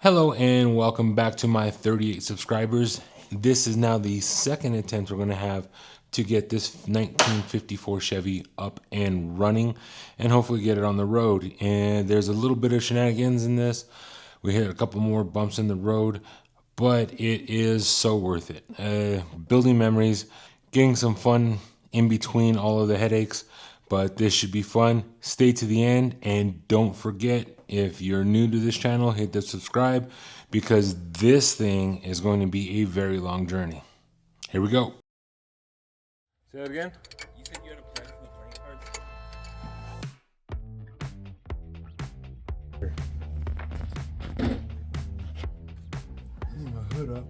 Hello and welcome back to my 38 subscribers. This is now the second attempt we're going to have to get this 1954 Chevy up and running and hopefully get it on the road. And there's a little bit of shenanigans in this. We hit a couple more bumps in the road, but it is so worth it. Building memories, getting some fun in between all of the headaches. But this should be fun. Stay to the end and don't forget, if you're new to this channel, hit the subscribe because this thing is going to be a very long journey. Here we go. Say that again? You said you had a plan for the playing cards? Move my hood up.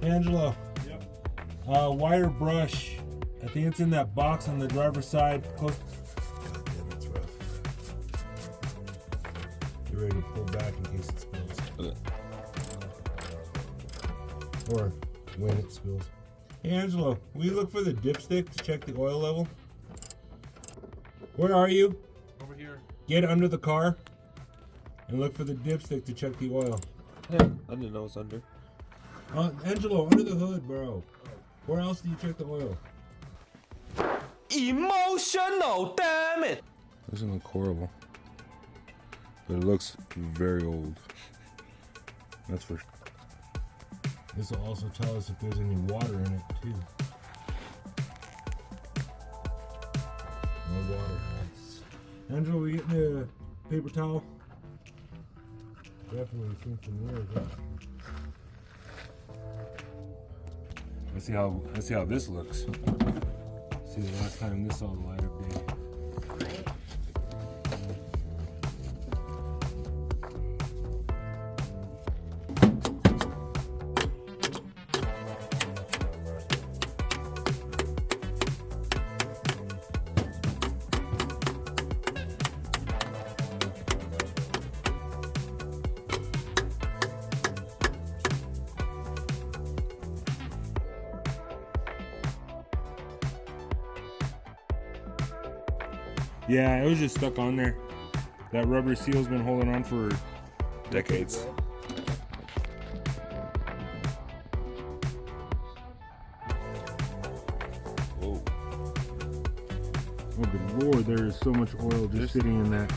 Angelo. Yep. Wire brush. I think it's in that box on the driver's side. Close. God damn, it's rough. Get ready to pull back in case it spills. Or when it spills. Hey Angelo, will you look for the dipstick to check the oil level? Where are you? Over here. Get under the car and look for the dipstick to check the oil. Yeah, I didn't know it was under. Angelo, under the hood, bro. Where else do you check the oil? Emotional, damn it! Doesn't look horrible, but it looks very old. That's for sure. This will also tell us if there's any water in it too. No water. Nice. Angelo, we getting a paper towel? Definitely seen some years. Huh? Let's see how this looks. See the last time this saw the light of day. Yeah, it was just stuck on there. That rubber seal's been holding on for Decades. Oh good lord, there is so much oil just sitting in that.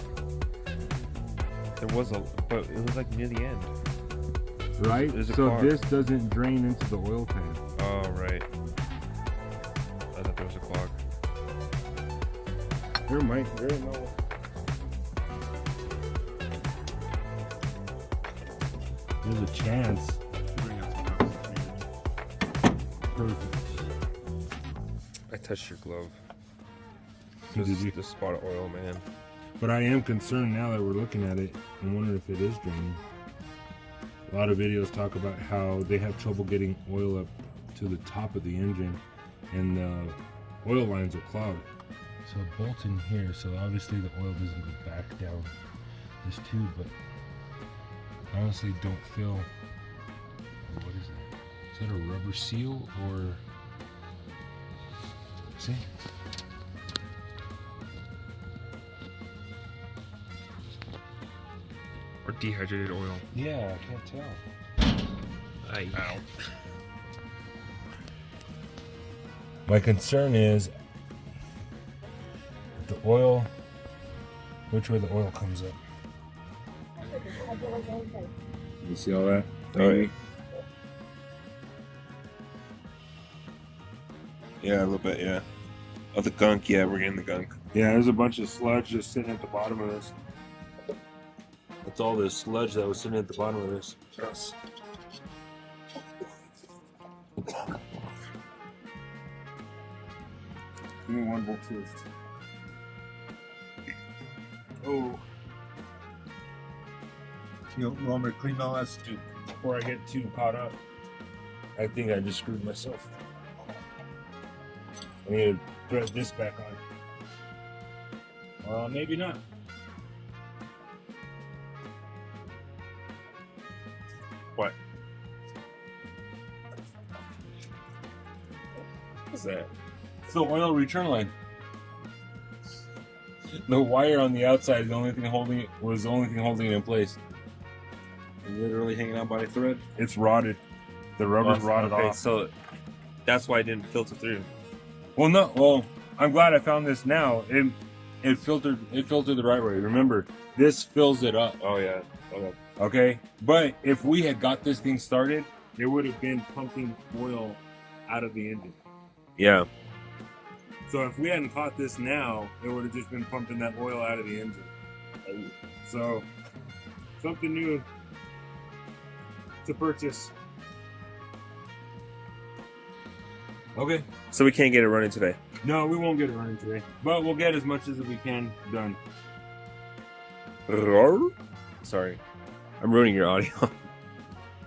There was but it was like near the end. Right? There's a So clog. this doesn't drain into the oil pan. Oh, right. I thought there was a clog. There might very well. There's a chance. Perfect. I touched your glove. Did you? The spot of oil, man. But I am concerned now that we're looking at it and wonder if it is draining. A lot of videos talk about how they have trouble getting oil up to the top of the engine and the oil lines are clogged. So it bolts in here, so obviously the oil doesn't go back down this tube, but I honestly don't feel, what is that? Is that a rubber seal or, see? Or dehydrated oil. Yeah, I can't tell. Ow. My concern is the oil, which way the oil comes up. You see all that? Alright. Yeah, a little bit, yeah. Oh, the gunk, yeah, we're getting the gunk. Yeah, there's a bunch of sludge just sitting at the bottom of this. That's all this sludge that was sitting at the bottom of this. Yes. Give me one bolt twist. Oh. You want me to clean all that stuff? Before I get too caught up, I think I just screwed myself. I need to thread this back on. Maybe not. What? What's that? It's the oil return line. The wire on the outside is the only thing holding it in place. Literally hanging out by a thread. It's rotted. The rubber's rotted okay, off. so that's why it didn't filter through. Well, no. Well, I'm glad I found this now. It filtered the right way. Remember, this fills it up. Oh yeah. Okay. Okay, but if we had got this thing started, it would have been pumping oil out of the engine. Yeah. So if we hadn't caught this now, it would have just been pumping that oil out of the engine. So something new to purchase. Okay. So we can't get it running today. No, we won't get it running today, but we'll get as much as we can done. Sorry, I'm ruining your audio.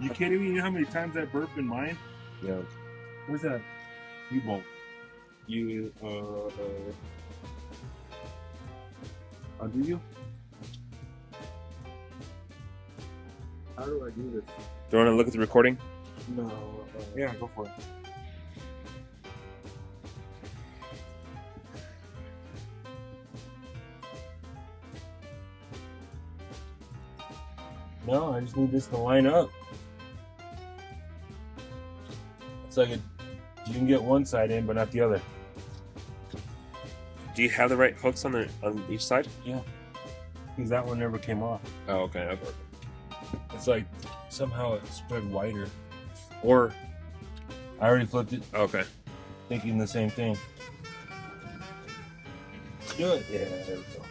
You kidding me? You know how many times I burped in mine? Yeah. Where's that? U-bolt. Under you? How do I do this? Do you want to look at the recording? No. Yeah, go for it. No, I just need this to line up. It's like you can get one side in, but not the other. Do you have the right hooks on each side? Yeah. Because that one never came off. Oh, okay. It's like somehow it spread wider. Or I already flipped it, Okay. thinking the same thing. Do it. Yeah, there we go.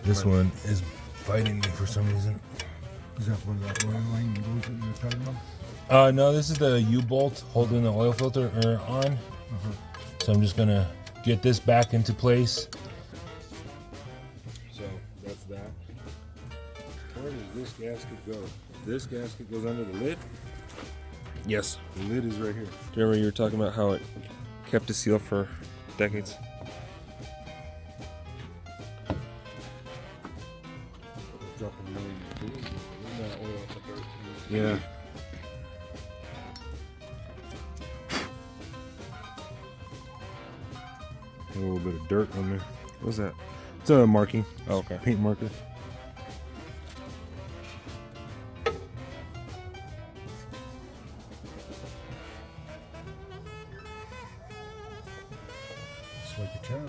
This one is fighting me for some reason. Is that where that oil line goes that you're talking about? No, this is the U-bolt holding the oil filter on. So I'm just gonna get this back into place. So that's that. Where does this gasket go? This gasket goes under the lid. Yes. The lid is right here. Do you remember you were talking about how it kept a seal for decades? Dropping million too. That oil off the dirt. Yeah. A little bit of dirt on there. What's that? It's a marking. Oh, okay. Paint marker. Just like a chap.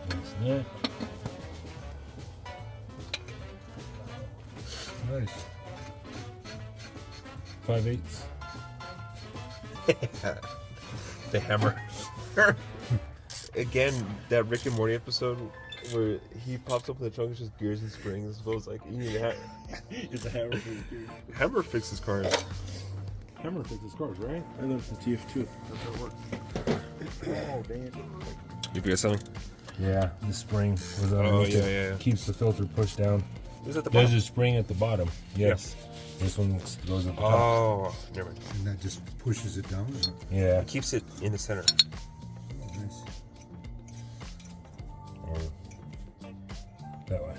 That's that. Nice. 5/8. The hammer. Again, that Rick and Morty episode where he pops up in the trunk, it's just gears and springs. So it's like, you need a It's a hammer for the gears. hammer fixes cars. Hammer fixes cars, right? I love the TF2. That's how it works. Oh, dang it. You forget something? Yeah, the spring was Oh, underneath yeah, it. yeah. Keeps the filter pushed down. Is that the There's bottom? a spring at the bottom. Yes. This one goes at the top. Oh, never mind. And that just pushes it down. Isn't it? Yeah. It keeps it in the center. Nice. Or that way.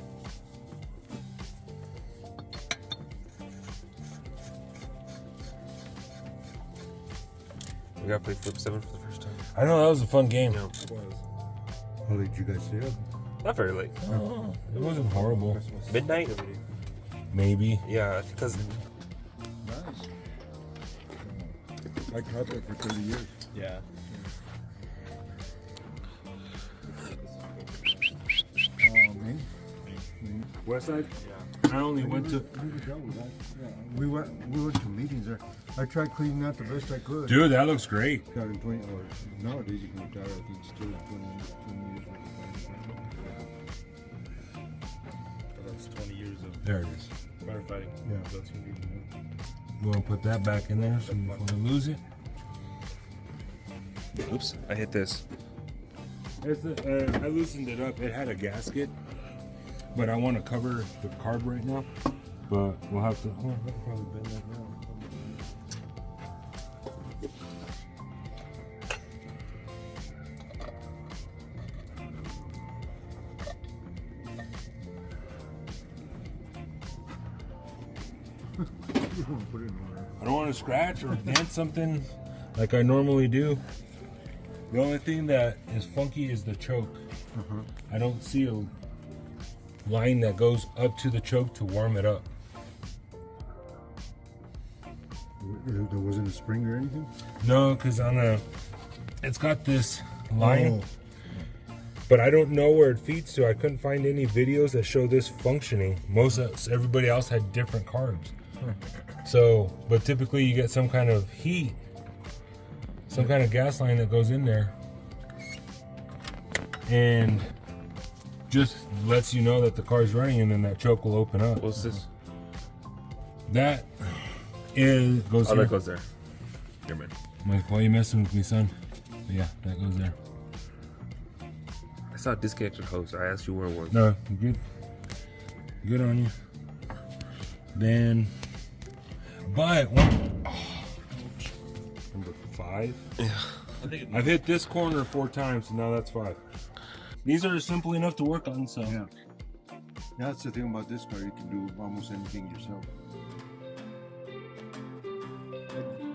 We gotta play Flip 7 for the first time. I know, that was a fun game. Yeah. How late did you guys stay up? Not very late. It wasn't horrible. Midnight? Maybe. Yeah, because Nice. I caught that for 30 years. yeah. Me? West side? Yeah. I only went to. You can tell with that. Yeah. We went to meetings there. I tried cleaning that the best I could. Dude, that looks great. Got in 20, or nowadays you can retire, I think, still 20 years worth of That's 20 years of There it is. firefighting. Yeah. That's gonna be You want to put that back in there so before we lose it? Oops, I hit this. I loosened it up. It had a gasket, but I want to cover the carb right now. But we'll have to. Oh, I can probably bend that now. You don't put it in order. I don't want to scratch or dent something like I normally do. The only thing that is funky is the choke. I don't see a line that goes up to the choke to warm it up. There wasn't a spring or anything? No, because it's got this line, Oh. but I don't know where it feeds to. I couldn't find any videos that show this functioning. Everybody else had different carbs. So, but typically you get some kind of heat, some kind of gas line that goes in there and just lets you know that the car's running, and then that choke will open up. What's this? That goes Oh, here. that goes there. Here, man. I'm like, why are you messing with me, son? But yeah, that goes there. I saw a disconnected hose. I asked you where it was. No, good. Good on you. Then, but number 5. Yeah. I've hit this corner 4 times, so now that's 5. These are simple enough to work on, so. Yeah. That's the thing about this car. You can do almost anything yourself.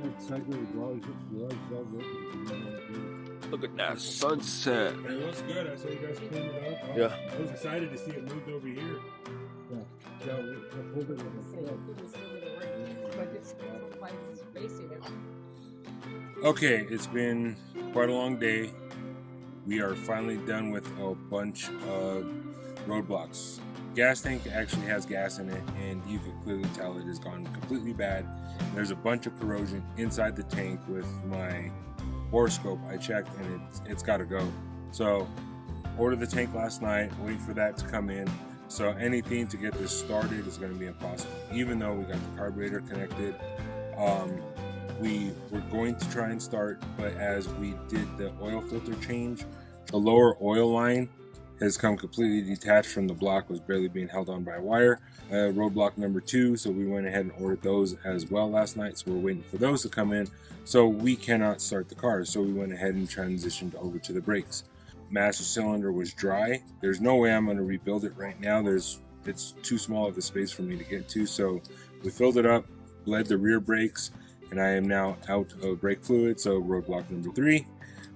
That cycle garage is all working. Look at that sunset. It looks good. I saw you guys cleaned it up. Yeah. I was excited to see it moved over here. Okay, it's been quite a long day. We are finally done with a bunch of roadblocks. Gas tank actually has gas in it, and you can clearly tell it has gone completely bad. There's a bunch of corrosion inside the tank. With my horoscope, I checked, and it's got to go. So, ordered the tank last night, wait for that to come in. So anything to get this started is going to be impossible. Even though we got the carburetor connected, we were going to try and start, but as we did the oil filter change, the lower oil line has come completely detached from the block, was barely being held on by a wire. Roadblock number 2, so we went ahead and ordered those as well last night, so we're waiting for those to come in. So we cannot start the car, so we went ahead and transitioned over to the brakes. Master cylinder was dry. There's no way I'm going to rebuild it right now. It's too small of a space for me to get to, so we filled it up, bled the rear brakes, and I am now out of brake fluid, so roadblock number 3.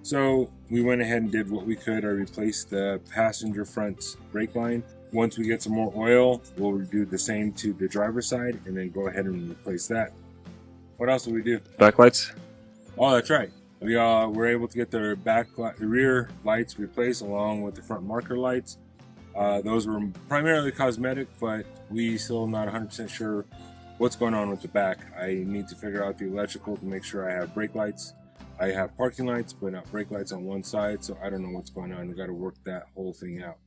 So we went ahead and did what we could. I replaced the passenger front brake line. Once we get some more oil, we'll do the same to the driver's side and then go ahead and replace that. What else did we do? Backlights? Oh, that's right. We were able to get the rear lights replaced along with the front marker lights. Those were primarily cosmetic, but we still not 100% sure what's going on with the back. I need to figure out the electrical to make sure I have brake lights. I have parking lights, but not brake lights on one side, so I don't know what's going on. We got to work that whole thing out.